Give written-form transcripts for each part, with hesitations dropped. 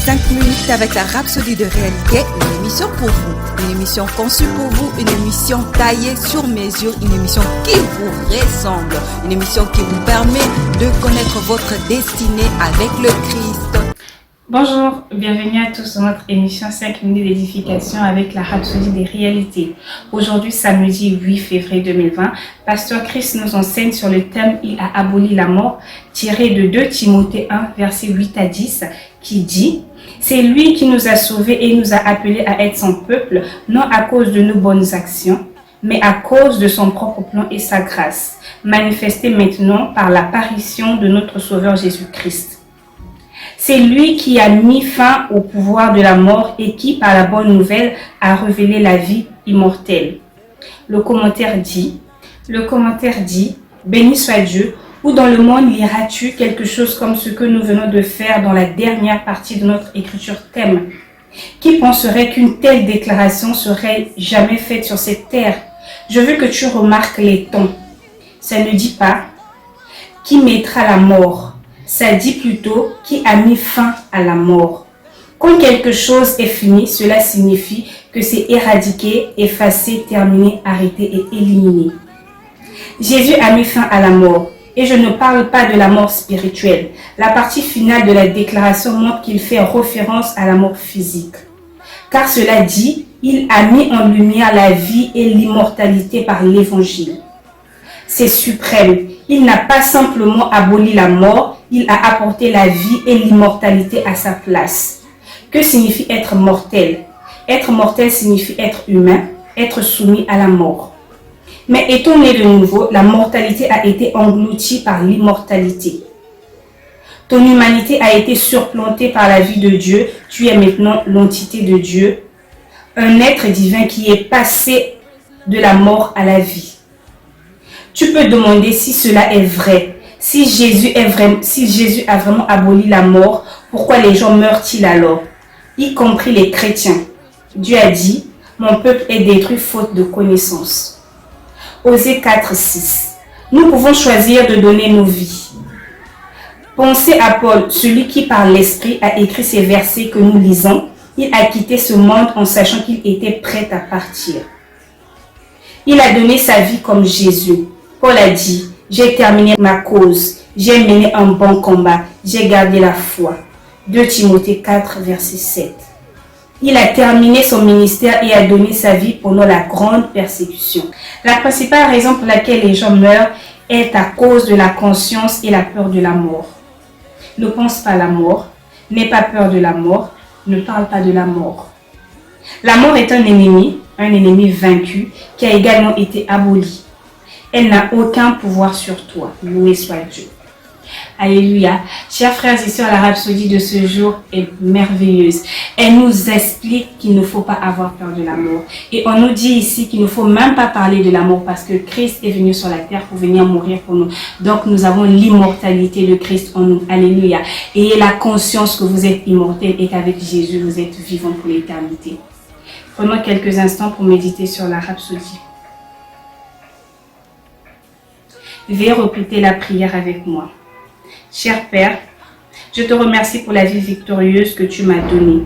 5 minutes avec la Rhapsodie de réalité, une émission pour vous, une émission conçue pour vous, une émission taillée sur mesure, une émission qui vous ressemble, une émission qui vous permet de connaître votre destinée avec le Christ. Bonjour, bienvenue à tous dans notre émission 5 minutes d'édification avec la Rhapsodie des réalités. Aujourd'hui, samedi 8 février 2020, Pasteur Chris nous enseigne sur le thème « Il a aboli la mort » tiré de 2 Timothée 1, versets 8 à 10, qui dit « C'est lui qui nous a sauvés et nous a appelés à être son peuple, non à cause de nos bonnes actions, mais à cause de son propre plan et sa grâce, manifestée maintenant par l'apparition de notre Sauveur Jésus-Christ. C'est lui qui a mis fin au pouvoir de la mort et qui, par la bonne nouvelle, a révélé la vie immortelle. » Le commentaire dit, « Béni soit Dieu, ou dans le monde liras-tu quelque chose comme ce que nous venons de faire dans la dernière partie de notre écriture thème. Qui penserait qu'une telle déclaration serait jamais faite sur cette terre? Je veux que tu remarques les tons. Ça ne dit pas « qui mettra la mort ». Ça dit plutôt « qui a mis fin à la mort ». Quand quelque chose est fini, cela signifie que c'est éradiqué, effacé, terminé, arrêté et éliminé. Jésus a mis fin à la mort. Et je ne parle pas de la mort spirituelle. La partie finale de la déclaration montre qu'il fait référence à la mort physique. Car cela dit, il a mis en lumière la vie et l'immortalité par l'évangile. C'est suprême. Il n'a pas simplement aboli la mort, il a apporté la vie et l'immortalité à sa place. Que signifie être mortel? Être mortel signifie être humain, être soumis à la mort. Mais étant né de nouveau, la mortalité a été engloutie par l'immortalité. Ton humanité a été surplantée par la vie de Dieu. Tu es maintenant l'entité de Dieu, un être divin qui est passé de la mort à la vie. Tu peux demander si cela est vrai. Si Jésus a vraiment aboli la mort, pourquoi les gens meurent-ils alors, y compris les chrétiens? Dieu a dit, « Mon peuple est détruit faute de connaissance ». Osée 4, 6. Nous pouvons choisir de donner nos vies. Pensez à Paul, celui qui par l'Esprit a écrit ces versets que nous lisons. Il a quitté ce monde en sachant qu'il était prêt à partir. Il a donné sa vie comme Jésus. Paul a dit, « J'ai terminé ma cause, j'ai mené un bon combat, j'ai gardé la foi. » 2 Timothée 4, verset 7. Il a terminé son ministère et a donné sa vie pendant la grande persécution. La principale raison pour laquelle les gens meurent est à cause de la conscience et la peur de la mort. Ne pense pas à la mort, n'aie pas peur de la mort, ne parle pas de la mort. La mort est un ennemi vaincu qui a également été aboli. Elle n'a aucun pouvoir sur toi. Loué soit Dieu. Alléluia. Chers frères et sœurs, la rhapsodie de ce jour est merveilleuse. Elle nous explique qu'il ne faut pas avoir peur de la mort. Et on nous dit ici qu'il ne faut même pas parler de la mort parce que Christ est venu sur la terre pour venir mourir pour nous. Donc nous avons l'immortalité de Christ en nous. Alléluia. Ayez la conscience que vous êtes immortel et qu'avec Jésus, vous êtes vivant pour l'éternité. Prenons quelques instants pour méditer sur la rhapsodie. Veuillez répéter la prière avec moi. Cher Père, je te remercie pour la vie victorieuse que tu m'as donnée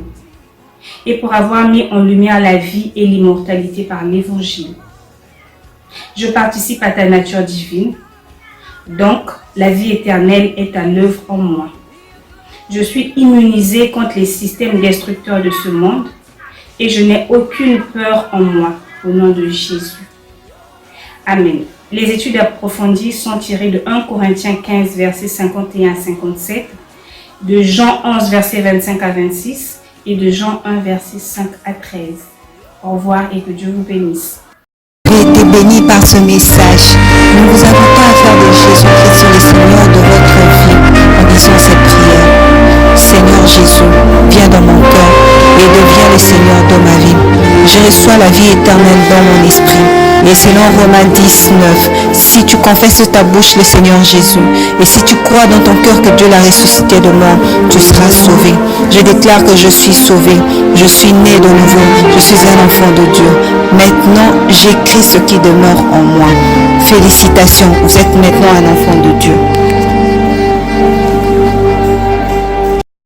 et pour avoir mis en lumière la vie et l'immortalité par l'Évangile. Je participe à ta nature divine, donc la vie éternelle est à l'œuvre en moi. Je suis immunisé contre les systèmes destructeurs de ce monde et je n'ai aucune peur en moi, au nom de Jésus. Amen. Les études approfondies sont tirées de 1 Corinthiens 15, versets 51 à 57, de Jean 11, versets 25 à 26 et de Jean 1, versets 5 à 13. Au revoir et que Dieu vous bénisse. J'ai été béni par ce message. Nous vous invitons à faire de Jésus-Christ le Seigneur de votre vie en disant cette prière. Seigneur Jésus, viens dans mon cœur et deviens le Seigneur de ma vie. Je reçois la vie éternelle dans mon esprit. Et selon Romains 10, 9, si tu confesses de ta bouche le Seigneur Jésus, et si tu crois dans ton cœur que Dieu l'a ressuscité de mort, tu seras sauvé. Je déclare que je suis sauvé, je suis né de nouveau, je suis un enfant de Dieu. Maintenant, j'écris ce qui demeure en moi. Félicitations, vous êtes maintenant un enfant de Dieu.